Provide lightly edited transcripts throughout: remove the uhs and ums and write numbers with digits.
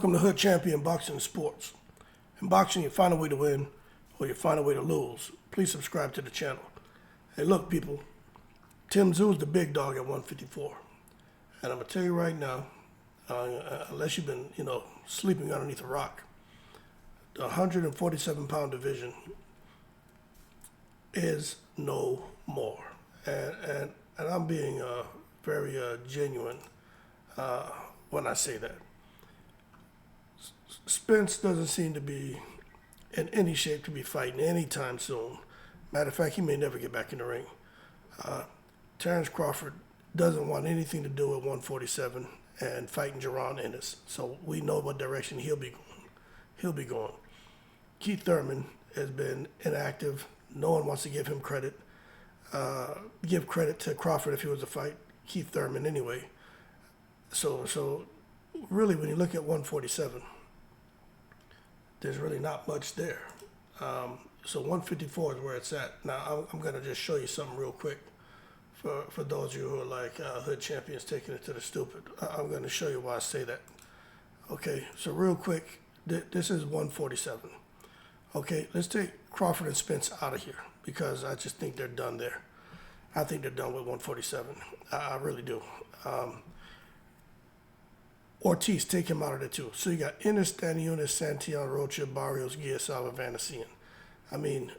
Welcome to Hood Champion Boxing Sports. In boxing, you find a way to win or you find a way to lose. Please subscribe to the channel. Hey, look, people. Tszyu is the big dog at 154. And I'm going to tell you right now, unless you've been, sleeping underneath a rock, the 147-pound division is no more. And I'm being very genuine when I say that. Spence doesn't seem to be in any shape to be fighting anytime soon. Matter of fact, he may never get back in the ring. Terrence Crawford doesn't want anything to do with 147 and fighting Jerron Ennis. So we know what direction he'll be going. Keith Thurman has been inactive. No one wants to give him credit. Give credit to Crawford if he was to fight Keith Thurman anyway. So really, when you look at 147, there's really not much there. So 154 is where it's at. Now, I'm going to just show you something real quick for those of you who are like Hood Champions taking it to the stupid. I'm going to show you why I say that. Okay, so real quick, this is 147. Okay, let's take Crawford and Spence out of here because I just think they're done there. I think they're done with 147. I really do. Ortiz, take him out of there too. So you got Ennis, Stanionis, Santillan, Rocha, Barrios, Guiasalva, Vanessian. I mean,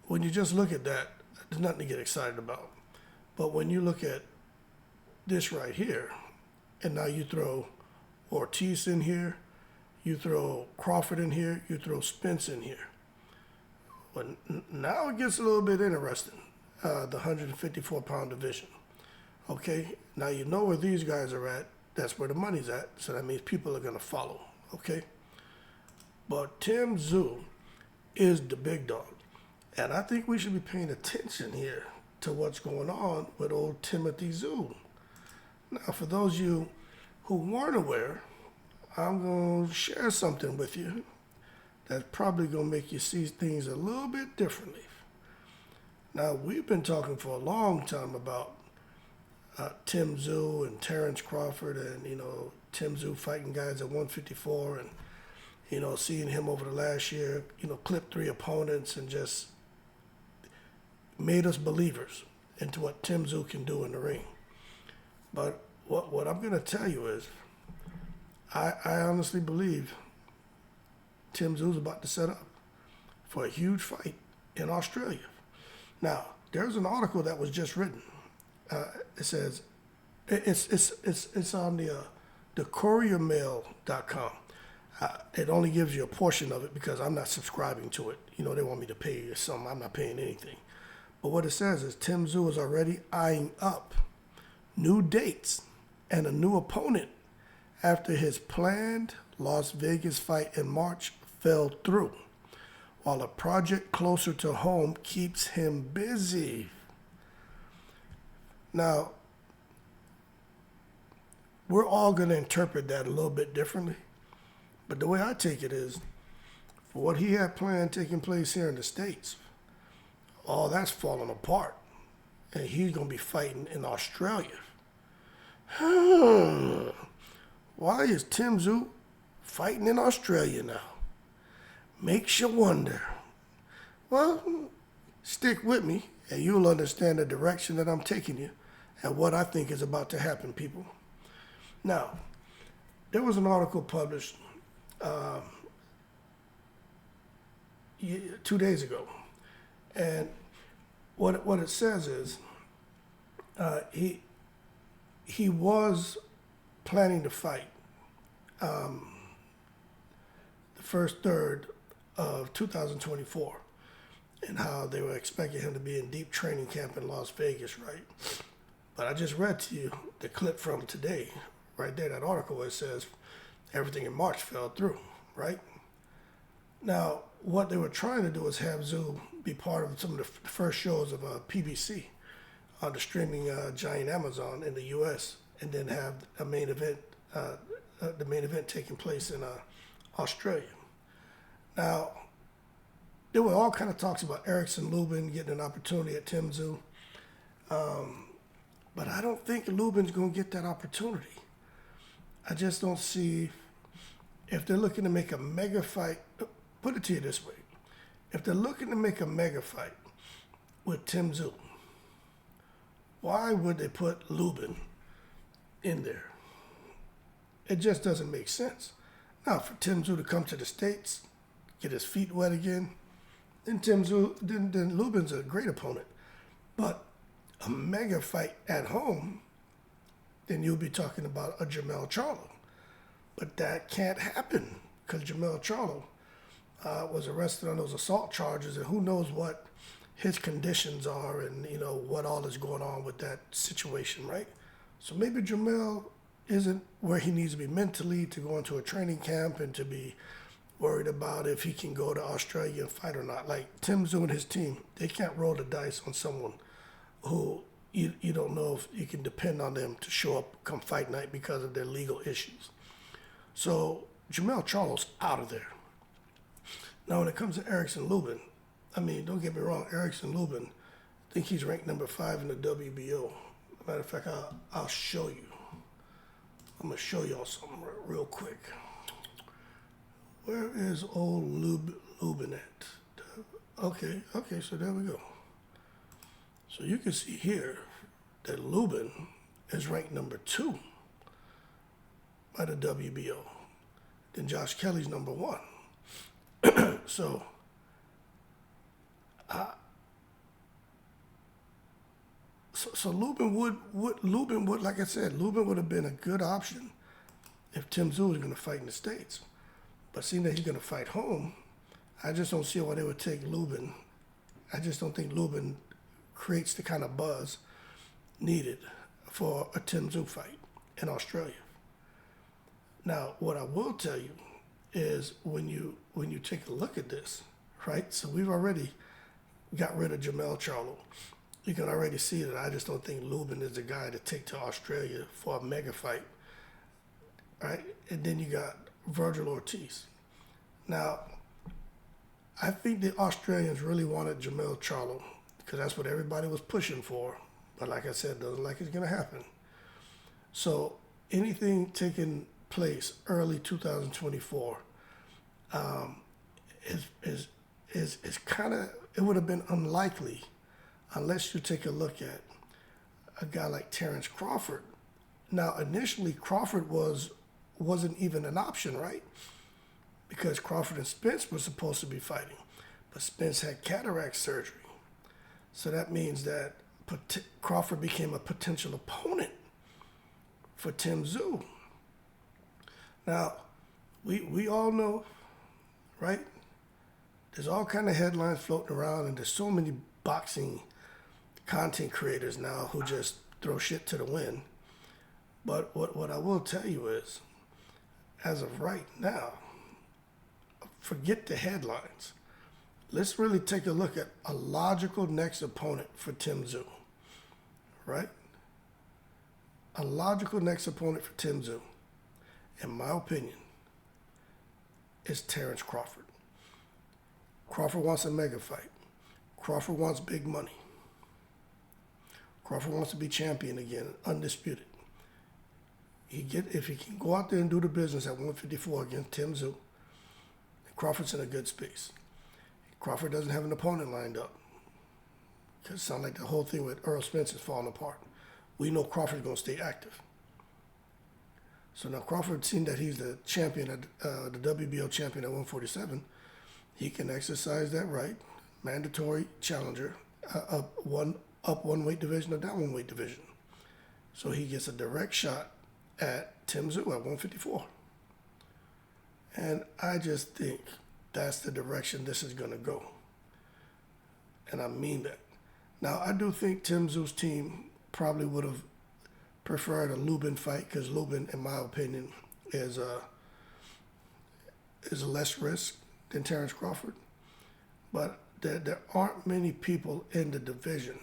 when you just look at that, there's nothing to get excited about. But when you look at this right here, and now you throw Ortiz in here, you throw Crawford in here, you throw Spence in here. But now it gets a little bit interesting, the 154-pound division. Okay, now you know where these guys are at. That's where the money's at, so that means people are going to follow, okay? But Tszyu is the big dog, and I think we should be paying attention here to what's going on with old Timothy Tszyu. Now, for those of you who weren't aware, I'm going to share something with you that's probably going to make you see things a little bit differently. Now, we've been talking for a long time about Tszyu and Terrence Crawford and, Tszyu fighting guys at 154 and, seeing him over the last year, clip 3 opponents and just made us believers into what Tszyu can do in the ring. But what I'm going to tell you is I honestly believe Tszyu is about to set up for a huge fight in Australia. Now, there's an article that was just written. It says it's on the couriermail.com. It only gives you a portion of it because I'm not subscribing to it. They want me to pay you something. I'm not paying anything. But what it says is Tszyu is already eyeing up new dates and a new opponent after his planned Las Vegas fight in March fell through, while a project closer to home keeps him busy. Now, we're all going to interpret that a little bit differently, but the way I take it is, for what he had planned taking place here in the States, all that's falling apart, and he's going to be fighting in Australia. Why is Tszyu fighting in Australia now? Makes you wonder. Well, stick with me, and you'll understand the direction that I'm taking you and what I think is about to happen, people. Now, there was an article published 2 days ago, and what it says is he was planning to fight the first third of 2024, and how they were expecting him to be in deep training camp in Las Vegas, right? But I just read to you the clip from today, right there, that article where it says everything in March fell through, right? Now, what they were trying to do is have Tszyu be part of some of the first shows of PBC on the streaming giant Amazon in the U.S., and then have a main event, the main event taking place in Australia. Now, there were all kind of talks about Erickson Lubin getting an opportunity at Tszyu. But I don't think Lubin's going to get that opportunity. I just don't see if they're looking to make a mega fight, put it to you this way. If they're looking to make a mega fight with Tszyu, why would they put Lubin in there? It just doesn't make sense. Now, for Tszyu to come to the States, get his feet wet again, then then Lubin's a great opponent. But a mega fight at home, then you'll be talking about a Jermell Charlo. But that can't happen because Jermell Charlo was arrested on those assault charges, and who knows what his conditions are and, what all is going on with that situation, right? So maybe Jermell isn't where he needs to be mentally to go into a training camp and to be worried about if he can go to Australia and fight or not. Like Tszyu and his team, they can't roll the dice on someone who you don't know if you can depend on them to show up come fight night because of their legal issues. So Jermell Charlo's out of there. Now when it comes to Erickson Lubin, don't get me wrong, Erickson Lubin, I think he's ranked number 5 in the WBO. Matter of fact, I'll show you. I'm going to show y'all something real quick. Where is old Lubin at? Okay, so there we go. So you can see here that Lubin is ranked number 2 by the WBO. Then Josh Kelly's number 1. So Lubin would, like I said, Lubin would have been a good option if Tszyu was going to fight in the States. But seeing that he's going to fight home, I just don't see why they would take Lubin. I just don't think Lubin creates the kind of buzz needed for a Tszyu fight in Australia. Now, what I will tell you is when you take a look at this, right? So we've already got rid of Jermell Charlo. You can already see that I just don't think Lubin is the guy to take to Australia for a mega fight, right? And then you got Virgil Ortiz. Now, I think the Australians really wanted Jermell Charlo because that's what everybody was pushing for. But like I said, doesn't like it's going to happen. So anything taking place early 2024 is kind of, it would have been unlikely unless you take a look at a guy like Terrence Crawford. Now, initially, Crawford wasn't even an option, right? Because Crawford and Spence were supposed to be fighting, but Spence had cataract surgery. So that means that Crawford became a potential opponent for Tszyu. Now, we all know, right? There's all kind of headlines floating around, and there's so many boxing content creators now who just throw shit to the wind. But what I will tell you is, as of right now, forget the headlines. Let's really take a look at a logical next opponent for Tszyu, right? A logical next opponent for Tszyu, in my opinion, is Terrence Crawford. Crawford wants a mega fight. Crawford wants big money. Crawford wants to be champion again, undisputed. If he can go out there and do the business at 154 against Tszyu, Crawford's in a good space. Crawford doesn't have an opponent lined up. Because it sounds like the whole thing with Earl Spence is falling apart. We know Crawford's going to stay active. So now Crawford, seeing that he's the champion, the WBO champion at 147, he can exercise that right, mandatory challenger, up one weight division or down one weight division. So he gets a direct shot at Tszyu at 154. And I just think that's the direction this is going to go. And I mean that. Now, I do think Tszyu's team probably would have preferred a Lubin fight because Lubin, in my opinion, is less risk than Terrence Crawford. But there aren't many people in the division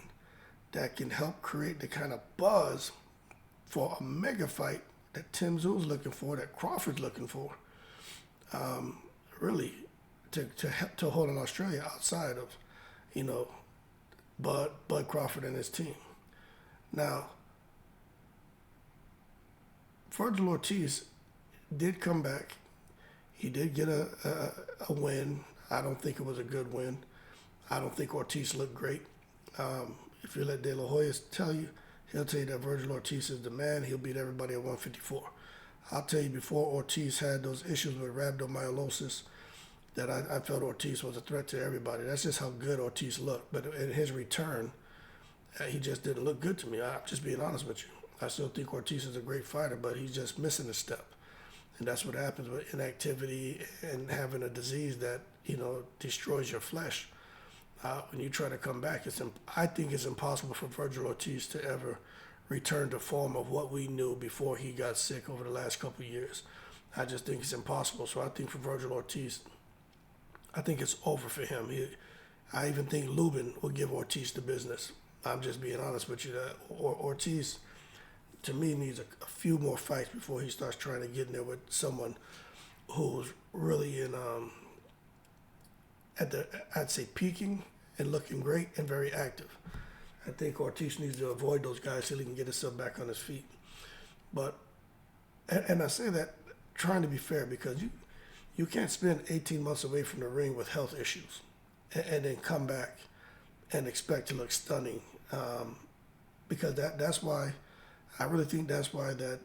that can help create the kind of buzz for a mega fight that Tszyu's looking for, that Crawford's looking for, really to hold in Australia outside of, Bud Crawford and his team. Now, Virgil Ortiz did come back. He did get a win. I don't think it was a good win. I don't think Ortiz looked great. If you let De La Hoya tell you, he'll tell you that Virgil Ortiz is the man. He'll beat everybody at 154. I'll tell you, before Ortiz had those issues with rhabdomyolysis, that I felt Ortiz was a threat to everybody. That's just how good Ortiz looked. But in his return, he just didn't look good to me. I'm just being honest with you. I still think Ortiz is a great fighter, but he's just missing a step. And that's what happens with inactivity and having a disease that, destroys your flesh. When you try to come back, I think it's impossible for Virgil Ortiz to ever return to form of what we knew before he got sick over the last couple of years. I just think it's impossible. So I think for Virgil Ortiz, I think it's over for him. I even think Lubin will give Ortiz the business. I'm just being honest with you. Ortiz, to me, needs a few more fights before he starts trying to get in there with someone who's really in, I'd say, peaking and looking great and very active. I think Ortiz needs to avoid those guys so he can get himself back on his feet. But, and I say that trying to be fair, because you can't spend 18 months away from the ring with health issues and then come back and expect to look stunning. Because that's why, I really think that's why that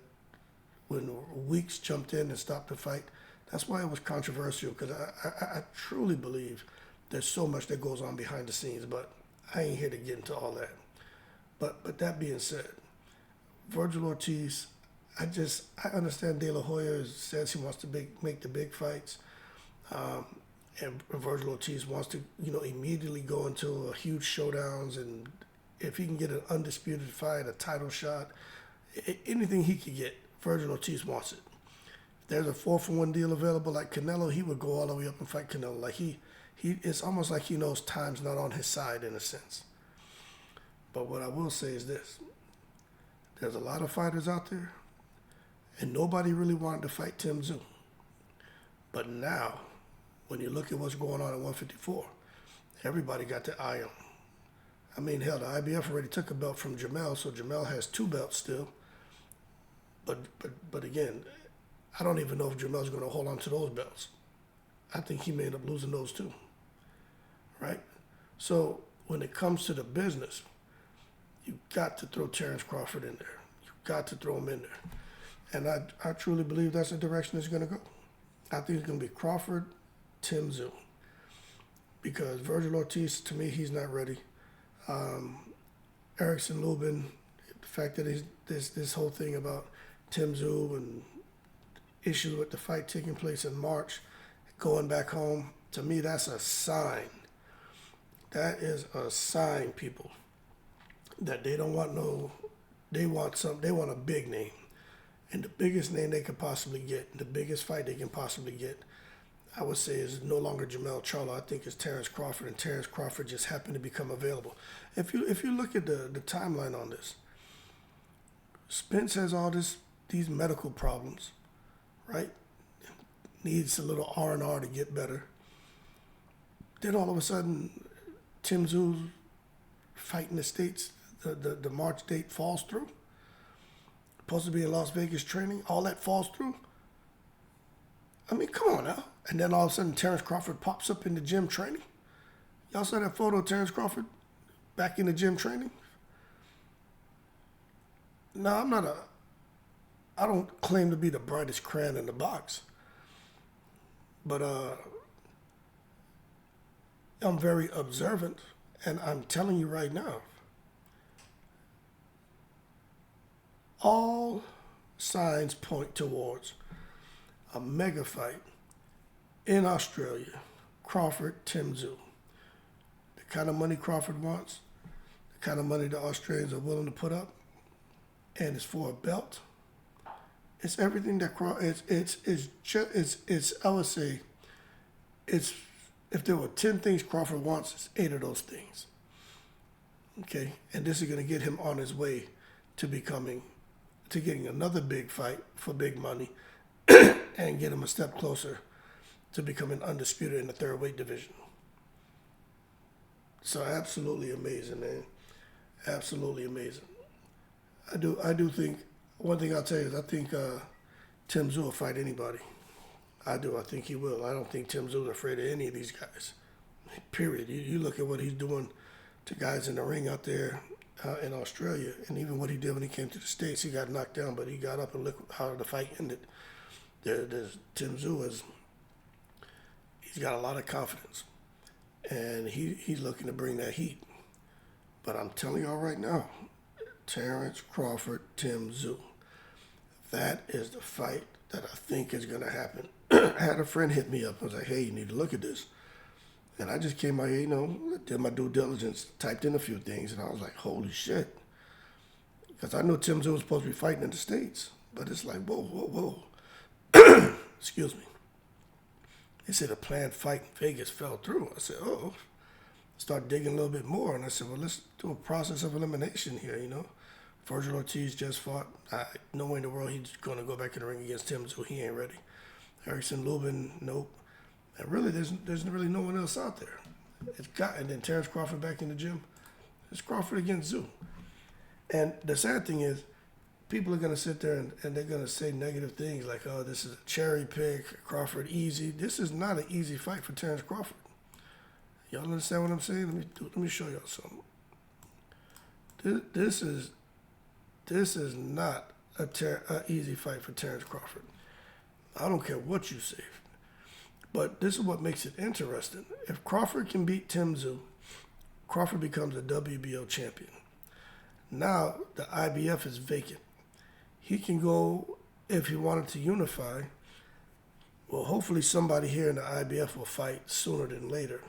when Weeks jumped in and stopped the fight, that's why it was controversial, because I truly believe there's so much that goes on behind the scenes, but I ain't here to get into all that. But that being said, Virgil Ortiz, I understand De La Hoya says he wants to make the big fights, and Virgil Ortiz wants to immediately go into a huge showdowns, and if he can get an undisputed fight, a title shot, anything he could get, Virgil Ortiz wants it. If there's a 4-for-1 deal available like Canelo, he would go all the way up and fight Canelo. Like it's almost like he knows time's not on his side in a sense. But what I will say is this: there's a lot of fighters out there, and nobody really wanted to fight Tszyu. But now, when you look at what's going on at 154, everybody got their eye on him. I mean, hell, the IBF already took a belt from Jamel, so Jamel has 2 belts still. But again, I don't even know if Jamel's going to hold on to those belts. I think he may end up losing those too, right? So when it comes to the business, you got to throw Terrence Crawford in there. You got to throw him in there. And I truly believe that's the direction it's going to go. I think it's going to be Crawford, Tszyu. Because Virgil Ortiz, to me, he's not ready. Erickson Lubin, the fact that this whole thing about Tszyu and issues with the fight taking place in March, going back home, to me, that's a sign. That is a sign, people, that they don't want they want a big name. And the biggest name they could possibly get, the biggest fight they can possibly get, I would say is no longer Jamel Charlo. I think it's Terrence Crawford, and Terrence Crawford just happened to become available. If you look at the timeline on this, Spence has all these medical problems, right? Needs a little R&R to get better. Then all of a sudden, Tszyu fight in the States, the March date falls through. Supposed to be in Las Vegas training, all that falls through. I mean, come on now. And then all of a sudden, Terrence Crawford pops up in the gym training. Y'all saw that photo of Terrence Crawford back in the gym training? No, I don't claim to be the brightest crayon in the box. But I'm very observant, and I'm telling you right now, all signs point towards a mega fight in Australia, Crawford, Tszyu. The kind of money Crawford wants, the kind of money the Australians are willing to put up, and it's for a belt. It's everything that I would say, it's if there were 10 things Crawford wants, it's 8 of those things. Okay, and this is going to get him on his way to getting another big fight for big money, and get him a step closer to becoming undisputed in the 3rd weight division. So absolutely amazing, man. Absolutely amazing. I do think, one thing I'll tell you is I think Tszyu will fight anybody. I do. I think he will. I don't think Tim Tszyu's afraid of any of these guys. Period. You look at what he's doing to guys in the ring out there in Australia, and even what he did when he came to the States. He got knocked down, but he got up and look how the fight ended. There's Tim Tszyu he's got a lot of confidence, and he's looking to bring that heat. But I'm telling y'all right now, Terrence Crawford, Tim Tszyu, that is the fight that I think is going to happen. I had a friend hit me up and was like, hey, you need to look at this. And I just came out here, did my due diligence, typed in a few things, and I was like, holy shit. Because I knew Tim Tszyu was supposed to be fighting in the States. But it's like, whoa. Excuse me. They said a planned fight in Vegas fell through. I said, start digging a little bit more. And I said, well, let's do a process of elimination here, Virgil Ortiz just fought. No way in the world he's going to go back in the ring against Tim Tszyu. He ain't ready. Erickson, Lubin, nope. And really, there's really no one else out there. And then Terrence Crawford back in the gym. It's Crawford against Tszyu. And the sad thing is, people are going to sit there and they're going to say negative things like, oh, this is a cherry pick, Crawford easy. This is not an easy fight for Terrence Crawford. Y'all understand what I'm saying? Let me show y'all something. This is not a easy fight for Terrence Crawford. I don't care what you say. But this is what makes it interesting. If Crawford can beat Tim Tszyu, Crawford becomes a WBO champion. Now the IBF is vacant. He can go, if he wanted to unify, well, hopefully somebody here in the IBF will fight sooner than later.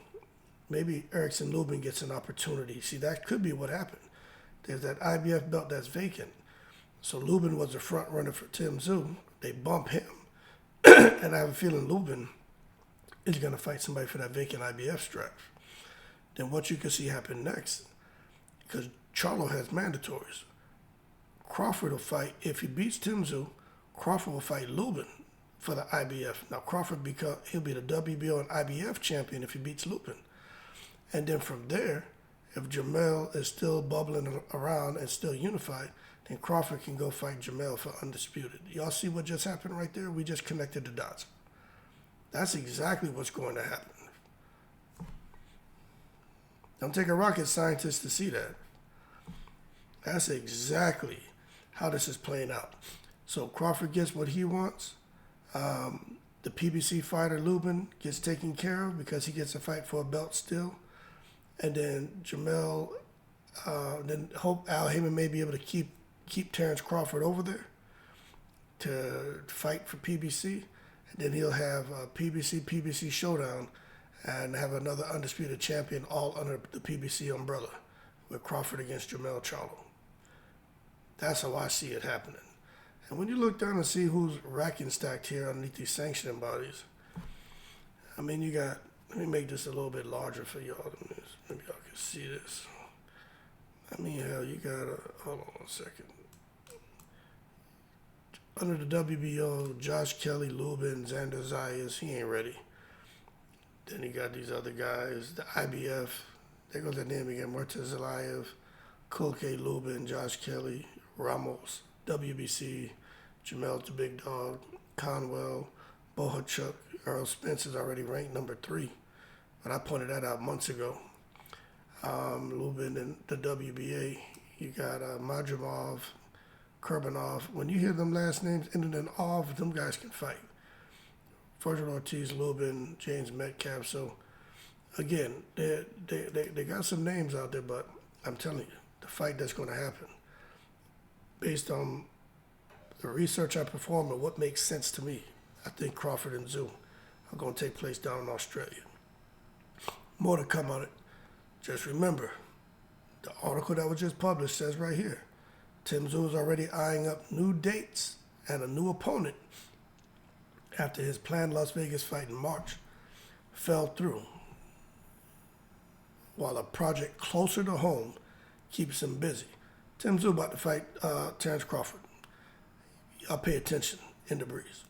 Maybe Erickson Lubin gets an opportunity. See, that could be what happened. There's that IBF belt that's vacant. So Lubin was the front runner for Tim Tszyu. They bump him. And I have a feeling Lubin is going to fight somebody for that vacant IBF strap. Then what you can see happen next, because Charlo has mandatories. Crawford will fight, if he beats Tim Tszyu, Crawford will fight Lubin for the IBF. Now Crawford, he'll be the WBO and IBF champion if he beats Lubin. And then from there, if Jamel is still bubbling around and still unified, then Crawford can go fight Jamel for undisputed. Y'all see what just happened right there? We just connected the dots. That's exactly what's going to happen. Don't take a rocket scientist to see that. That's exactly how this is playing out. So Crawford gets what he wants. The PBC fighter Lubin gets taken care of because he gets a fight for a belt still. And then Jamel, then hope Al Heyman may be able to keep Terrence Crawford over there to fight for PBC. And then he'll have a PBC showdown and have another undisputed champion all under the PBC umbrella with Crawford against Jamel Charlo. That's how I see it happening. And when you look down and see who's racked and stacked here underneath these sanctioning bodies, I mean, you got, let me make this a little bit larger for y'all. Maybe y'all can see this. I mean, hell, you got hold on one second. Under the WBO, Josh Kelly, Lubin, Xander Zayas, he ain't ready. Then you got these other guys, the IBF, there goes that name again, Murtaz Zalayev, Kulke, Lubin, Josh Kelly, Ramos, WBC, Jamel's the big dog, Conwell, Bohachuk, Earl Spence is already ranked number 3. But I pointed that out months ago. Lubin and the WBA, you got Madrimov, Kurbanov. When you hear them last names ending in "ov," them guys can fight. Virgil Ortiz, Lubin, James Metcalf. So, again, they got some names out there, but I'm telling you, the fight that's going to happen, based on the research I performed and what makes sense to me, I think Crawford and Tszyu are going to take place down in Australia. More to come on it. Just remember, the article that was just published says right here, Tim Tszyu is already eyeing up new dates and a new opponent after his planned Las Vegas fight in March fell through, while a project closer to home keeps him busy. Tim Tszyu about to fight Terrence Crawford. Y'all pay attention in the breeze.